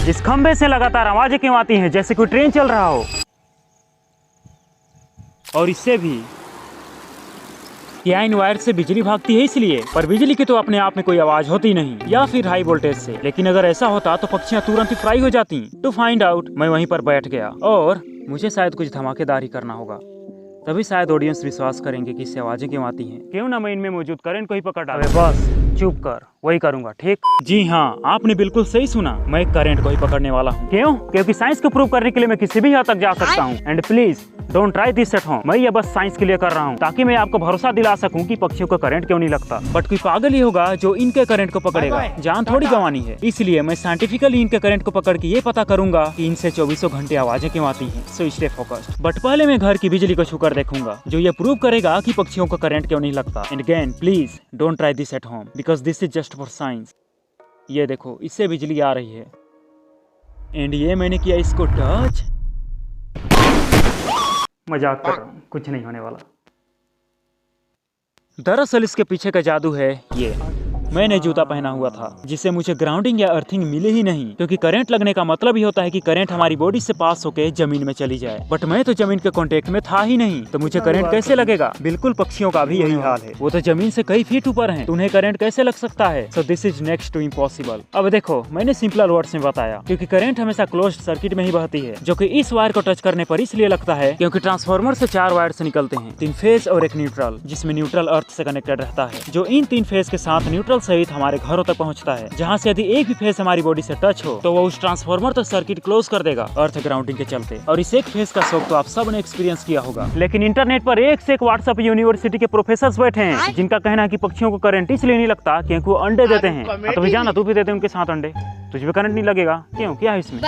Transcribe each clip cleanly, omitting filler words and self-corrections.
इस खंबे से लगातार आवाजें क्यों आती हैं जैसे कोई ट्रेन चल रहा हो? और इससे भी क्या इन वायर से बिजली भागती है इसलिए? पर बिजली की तो अपने आप में कोई आवाज होती नहीं, या फिर हाई वोल्टेज से। लेकिन अगर ऐसा होता तो पक्षियां तुरंत ही फ्राई हो जाती। टू फाइंड आउट मैं वहीं पर बैठ गया और मुझे शायद कुछ धमाकेदार ही करना होगा, तभी शायद ऑडियंस विश्वास करेंगे कि इससे आवाजें क्यों आती हैं। क्यों ना मैं इनमें मौजूद करंट को ही पकड़ डालूं। अबे बस चुप कर, वही करूंगा, ठीक? जी हाँ, आपने बिल्कुल सही सुना, मैं करंट को ही पकड़ने वाला हूँ। क्यों? क्योंकि साइंस को प्रूव करने के लिए मैं किसी भी हद तक जा सकता हूँ। And please don't try this at home. मैं ये बस साइंस के लिए कर रहा हूँ ताकि मैं आपको भरोसा दिला सकूं कि पक्षियों को करंट क्यों नहीं लगता। बट कोई पागल ही होगा जो इनके करंट को पकड़ेगा, जान थोड़ी गंवानी है। इसलिए मैं साइंटिफिकली इनके करंट को पकड़ के ये पता करूंगा कि इनसे 24 घंटे आवाजें क्यों आती हैं। So stay focused. बट पहले मैं घर की बिजली को छूकर देखूंगा जो ये प्रूव करेगा कि पक्षियों को करंट क्यों नहीं लगता। And again please don't try this at home because this is just for science. ये देखो, इससे बिजली आ रही है एंड ये मैंने किया इसको टच। मजाक कर रहा हूँ, कुछ नहीं होने वाला। दरअसल इसके पीछे का जादू है ये। मैंने जूता पहना हुआ था जिससे मुझे ग्राउंडिंग या अर्थिंग मिले ही नहीं, क्योंकि करंट लगने का मतलब ही होता है कि करंट हमारी बॉडी से पास होकर जमीन में चली जाए। बट मैं तो जमीन के कांटेक्ट में था ही नहीं, तो मुझे करंट कैसे लगेगा? बिल्कुल पक्षियों का भी यही हाल है, वो तो जमीन से कई फीट ऊपर हैं, तो उन्हें करंट कैसे लग सकता है? So this is next to impossible. अब देखो, मैंने सिंपल वर्ड्स में बताया, क्योंकि करंट हमेशा क्लोज्ड सर्किट में ही बहती है, जो कि इस वायर को टच करने पर इसलिए लगता है क्योंकि ट्रांसफार्मर से 4 वायर से निकलते हैं, 3 फेज और एक न्यूट्रल, जिसमें न्यूट्रल अर्थ से कनेक्टेड रहता है, जो इन 3 फेज के साथ न्यूट्रल सहित हमारे घरों तक पहुंचता है, जहां से यदि एक भी फेस हमारी बॉडी से टच हो तो वो उस ट्रांसफार्मर तक सर्किट क्लोज कर देगा अर्थ ग्राउंडिंग के चलते। और इस एक फेस का शौक तो आप सब ने एक्सपीरियंस किया होगा। लेकिन इंटरनेट पर एक से एक व्हाट्सएप यूनिवर्सिटी के प्रोफेसर बैठे हैं जिनका कहना है कि पक्षियों को करंट इसलिए नहीं लगता क्योंकि वो अंडे देते हैं। तो भी जाना, तू भी देते उनके साथ अंडे, तुझे भी करंट नहीं लगेगा। क्यों, क्या है इसमें?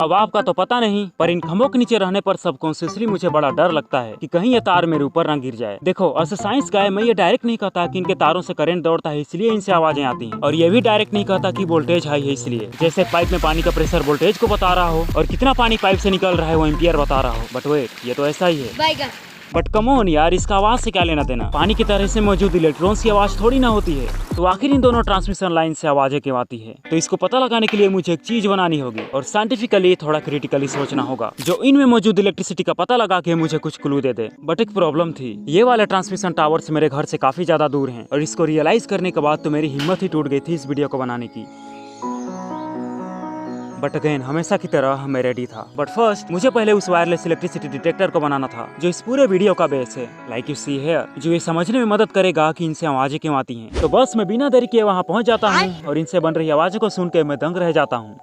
अब आपका तो पता नहीं, पर इन खंभों के नीचे रहने पर सबकॉन्शियसली मुझे बड़ा डर लगता है कि कहीं ये तार मेरे ऊपर ना गिर जाए। देखो, ऐसे साइंस का है, मैं ये डायरेक्ट नहीं कहता कि इनके तारों से करंट दौड़ता है इसलिए इनसे आवाजें आती हैं, और ये भी डायरेक्ट नहीं कहता कि वोल्टेज हाई है इसलिए, जैसे पाइप में पानी का प्रेशर वोल्टेज को बता रहा हो और कितना पानी पाइप से निकल रहा है वो एम्पियर बता रहा हो। बट वेट, ये तो ऐसा ही है। बट कम ऑन यार, इसका आवाज से क्या लेना देना? पानी की तरह से मौजूद इलेक्ट्रॉन्स की आवाज थोड़ी ना होती है, तो आखिर इन दोनों ट्रांसमिशन लाइन से आवाजें क्यों आती है? तो इसको पता लगाने के लिए मुझे एक चीज बनानी होगी और साइंटिफिकली थोड़ा क्रिटिकली सोचना होगा, जो इनमें मौजूद इलेक्ट्रिसिटी का पता लगा के मुझे कुछ क्लू दे दे। बट एक प्रॉब्लम थी, ये वाले ट्रांसमिशन टावर्स मेरे घर से काफी ज्यादा दूर हैं, और इसको रियलाइज करने के बाद तो मेरी हिम्मत ही टूट गई थी इस वीडियो को बनाने की। बट अगेन, हमेशा की तरह मैं रेडी था। बट फर्स्ट मुझे पहले उस वायरलेस इलेक्ट्रिसिटी डिटेक्टर को बनाना था जो इस पूरे वीडियो का बेस है, लाइक यू सी हियर, जो ये समझने में मदद करेगा कि इनसे आवाजें क्यों आती हैं। तो बस मैं बिना देरी किए वहाँ पहुँच जाता हूँ और इनसे बन रही आवाजों को सुन के मैं दंग रह जाता हूँ।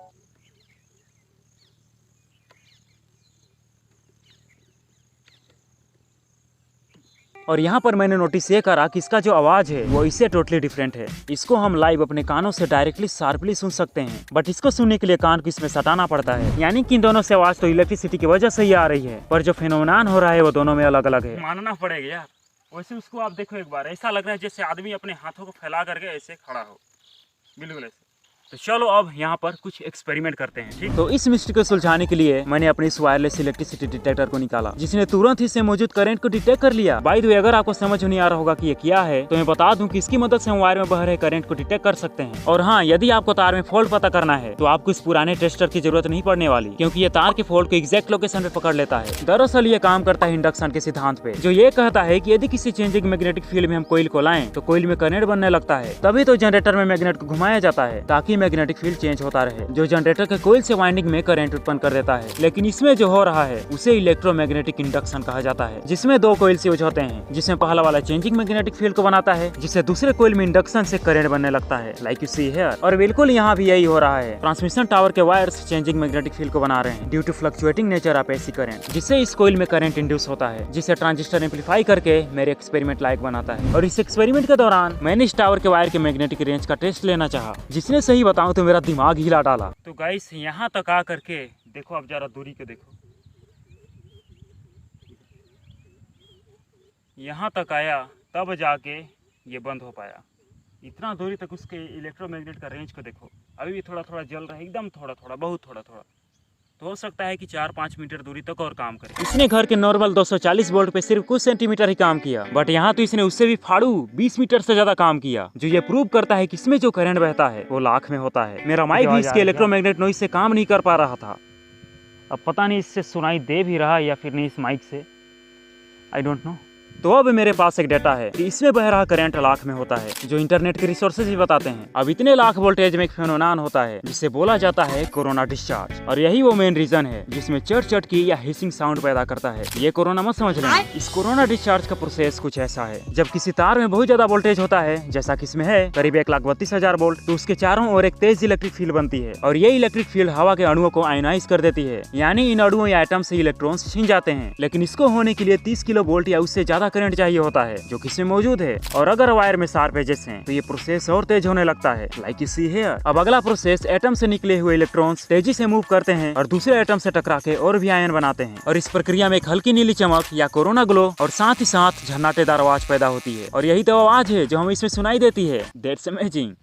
और यहाँ पर मैंने नोटिस ये करा कि इसका जो आवाज है वो इससे टोटली डिफरेंट है। इसको हम लाइव अपने कानों से डायरेक्टली शार्पली सुन सकते हैं, बट इसको सुनने के लिए कान को इसमें सटाना पड़ता है। यानी कि इन दोनों से आवाज तो इलेक्ट्रिसिटी की वजह से ही आ रही है, पर जो फेनोमेनन हो रहा है वो दोनों में अलग अलग है। मानना पड़ेगा यार। वैसे उसको आप देखो एक बार, ऐसा लग रहा है जैसे आदमी अपने हाथों को फैला करके ऐसे खड़ा हो, बिल्कुल ऐसे। तो चलो अब यहाँ पर कुछ एक्सपेरिमेंट करते हैं, ठीक? तो इस मिस्ट्री को सुलझाने के लिए मैंने अपने इस वायरलेस इलेक्ट्रिसिटी डिटेक्टर को निकाला, जिसने तुरंत ही से मौजूद करंट को डिटेक्ट कर लिया। बाय द वे, अगर आपको समझ नहीं आ रहा होगा कि ये क्या है, तो मैं बता दूं कि इसकी मदद से हम वायर में बह रहे करंट को डिटेक्ट कर सकते हैं। और हाँ, यदि आपको तार में फॉल्ट पता करना है तो आपको इस पुराने टेस्टर की जरूरत नहीं पड़ने वाली, क्योंकि ये तार के फॉल्ट को एग्जैक्ट लोकेशन पे पकड़ लेता है। दरअसल ये काम करता है इंडक्शन के सिद्धांत पे, जो ये कहता है कि यदि किसी चेंजिंग मैग्नेटिक फील्ड में हम कोइल को लाएं तो कोइल में करंट बनने लगता है, तभी तो जनरेटर में मैग्नेट को घुमाया जाता है ताकि मैग्नेटिक फील्ड चेंज होता रहे, जो जनरेटर के कोइल से वाइंडिंग में करंट उत्पन्न कर देता है। लेकिन इसमें जो हो रहा है उसे इलेक्ट्रोमैग्नेटिक इंडक्शन कहा जाता है, जिसमें 2 कोइल्स यूज होते हैं, जिसमें पहला वाला चेंजिंग मैग्नेटिक फील्ड को बनाता है, जिससे दूसरे कोइल में इंडक्शन से करंट बनने लगता है, लाइक यू सी हियर। और बिल्कुल यहाँ भी यही हो रहा है। ट्रांसमिशन टावर के वायर्स चेंजिंग मैग्नेटिक फील्ड को बना रहे हैं due to fluctuating nature of AC current, जिससे इस कोइल में करंट इंड्यूस होता है, जिसे ट्रांजिस्टर एम्पलीफाई करके मेरे एक्सपेरिमेंट लायक बनाता है। और इस एक्सपेरिमेंट के दौरान मैंने इस टावर के वायर के मैग्नेटिक रेंज का टेस्ट लेना चाहा, जिसने सही बताऊं तो मेरा दिमाग हिला डाला। तो गाइस, यहाँ तक आ करके देखो, अब जरा दूरी के देखो, यहाँ तक आया तब जाके ये बंद हो पाया। इतना दूरी तक उसके इलेक्ट्रोमैग्नेट का रेंज को देखो, अभी भी थोड़ा थोड़ा जल रहा है, एकदम थोड़ा थोड़ा, बहुत थोड़ा थोड़ा। तो हो सकता है कि 4-5 मीटर दूरी तक और काम करे। इसने घर के नॉर्मल 240 वोल्ट पे सिर्फ कुछ सेंटीमीटर ही काम किया, बट यहाँ तो इसने उससे भी फाड़ू 20 मीटर से ज्यादा काम किया, जो ये प्रूव करता है कि इसमें जो करंट बहता है वो लाख में होता है। मेरा माइक भी इसके इलेक्ट्रोमैग्नेट नॉइज से काम नहीं कर पा रहा था। अब पता नहीं इससे सुनाई दे भी रहा है या फिर नहीं इस माइक से, आई डोंट नो। तो अब मेरे पास एक डाटा है कि इसमें बह रहा करंट लाख में होता है, जो इंटरनेट के रिसोर्सेज भी बताते हैं। अब इतने लाख वोल्टेज में एक फेनोमेनन होता है जिसे बोला जाता है कोरोना डिस्चार्ज, और यही वो मेन रीजन है जिसमें चट चट की या हिसिंग साउंड पैदा करता है। ये कोरोना मत समझ लेना। इस कोरोना डिस्चार्ज का प्रोसेस कुछ ऐसा है, जब किसी तार में बहुत ज्यादा वोल्टेज होता है, जैसा कि इसमें है करीब 1,32,000 वोल्ट, तो उसके चारों ओर एक तेज इलेक्ट्रिक फील्ड बनती है, और ये इलेक्ट्रिक फील्ड हवा के अणुओं को आयनाइज कर देती है, यानी इन अणुओं या एटम से इलेक्ट्रॉन्स छिन जाते हैं। लेकिन इसको होने के लिए 30 किलो वोल्ट या उससे ज्यादा करंट चाहिए होता है, जो कि इसमें मौजूद है। और अगर वायर में शार्प एजेस हैं तो ये प्रोसेस और तेज होने लगता है, लाइक यू सी हियर। अब अगला प्रोसेस, एटम से निकले हुए इलेक्ट्रॉन्स तेजी से मूव करते हैं और दूसरे एटम से टकरा के और भी आयन बनाते हैं, और इस प्रक्रिया में एक हल्की नीली चमक या कोरोना ग्लो और साथ ही साथ झन्नाटेदार आवाज पैदा होती है, और यही तो आवाज है जो हमें इसमें सुनाई देती है। That's amazing.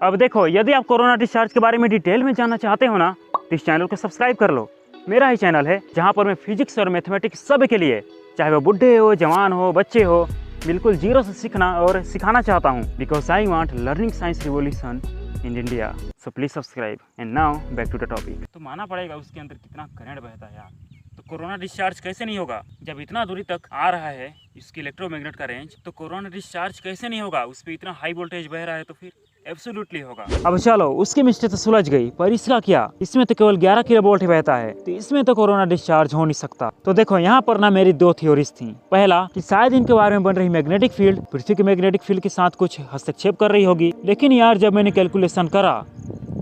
अब देखो, यदि आप कोरोना डिस्चार्ज के बारे में डिटेल में जानना चाहते हो ना, तो इस चैनल को सब्सक्राइब कर लो। मेरा ही चैनल है जहाँ पर मैं फिजिक्स और मैथमेटिक्स सब के लिए, चाहे वो बुढ़े हो, जवान हो, बच्चे हो, बिल्कुल जीरो से सीखना और सिखाना चाहता हूँ, because I want learning science revolution in India. So please subscribe. And now back to the topic. तो माना पड़ेगा उसके अंदर कितना करंट बहता है यार। तो कोरोना डिस्चार्ज कैसे नहीं होगा जब इतना दूरी तक आ रहा है इसकी इलेक्ट्रोमैग्नेट का रेंज, तो कोरोना डिस्चार्ज कैसे नहीं होगा? उस पर इतना हाई वोल्टेज बह रहा है तो फिर एब्सोल्युटली होगा। अब चलो, उसकी मिस्टेक तो सुलझ गई, पर इसका क्या? इसमें तो केवल 11 किलो वोल्ट ही बहता है, तो इसमें तो कोरोना डिस्चार्ज हो नहीं सकता। तो देखो, यहाँ पर ना मेरी दो थ्योरीज थी। पहला कि शायद इनके बारे में बन रही मैग्नेटिक फील्ड पृथ्वी के मैग्नेटिक फील्ड के साथ कुछ हस्तक्षेप कर रही होगी, लेकिन यार जब मैंने कैलकुलेशन करा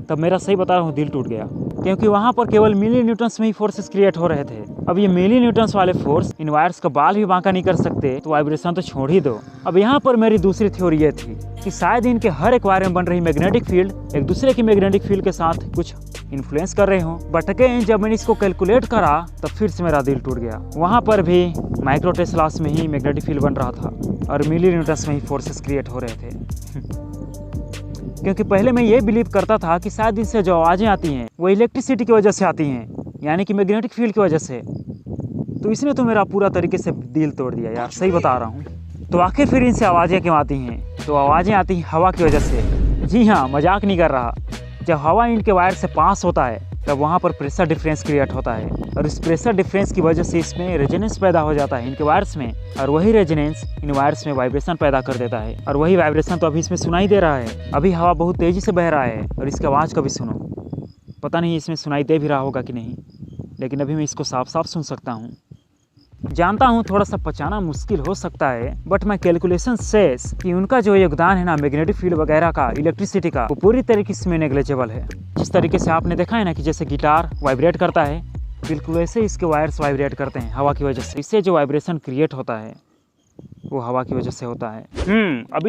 तब मेरा, सही बता रहा हूँ, दिल टूट गया, क्योंकि वहाँ पर केवल मिली न्यूटन्स में ही फोर्सेस क्रिएट हो रहे थे। अब ये मिली न्यूटन्स वाले फोर्स इन वायर्स का बाल भी बांका नहीं कर सकते, तो वाइब्रेशन तो छोड़ ही दो। अब यहाँ पर मेरी दूसरी थ्योरी ये थी कि शायद इनके हर एक वायर में बन रही मैग्नेटिक फील्ड एक दूसरे की मैग्नेटिक फील्ड के साथ कुछ इन्फ्लुएंस कर रहे हो। बट अगेन जब मैंने इसको कैलकुलेट करा तब फिर से मेरा दिल टूट गया। वहाँ पर भी माइक्रो टेस्लास में ही मैग्नेटिक फील्ड बन रहा था और मिली न्यूटन्स में ही फोर्सेस क्रिएट हो रहे थे। क्योंकि पहले मैं ये बिलीव करता था कि शायद इससे जो आवाज़ें आती हैं वो इलेक्ट्रिसिटी की वजह से आती हैं, यानी कि मैग्नेटिक फील्ड की वजह से। तो इसने तो मेरा पूरा तरीके से दिल तोड़ दिया यार, सही बता रहा हूँ। तो आखिर फिर इनसे आवाज़ें क्यों आती हैं? तो आवाज़ें आती हैं हवा की वजह से। जी हाँ, मजाक नहीं कर रहा। जब हवा इनके वायर से पास होता है तब वहाँ पर प्रेशर डिफरेंस क्रिएट होता है, और इस प्रेशर डिफरेंस की वजह से इसमें रेजोनेंस पैदा हो जाता है इनके वायर्स में, और वही रेजोनेंस इन वायर्स में वाइब्रेशन पैदा कर देता है। और वही वाइब्रेशन तो अभी इसमें सुनाई दे रहा है। अभी हवा बहुत तेज़ी से बह रहा है और इसकी आवाज़ का भी सुनो, पता नहीं इसमें सुनाई दे भी रहा होगा कि नहीं, लेकिन अभी मैं इसको साफ साफ सुन सकता हूँ। जानता हूँ थोड़ा सा पचाना मुश्किल हो सकता है, बट माय कैलकुलेशन सेज कि उनका जो योगदान है ना मैग्नेटिक फील्ड वगैरह का, इलेक्ट्रिसिटी का, वो पूरी तरीके से नेग्लिजिबल है। जिस तरीके से आपने देखा है ना कि जैसे गिटार वाइब्रेट करता है, बिल्कुल वैसे इसके वायर्स वाइब्रेट करते हैं हवा की वजह से। इससे जो वाइब्रेशन क्रिएट होता है वो हवा की वजह से होता है। अभी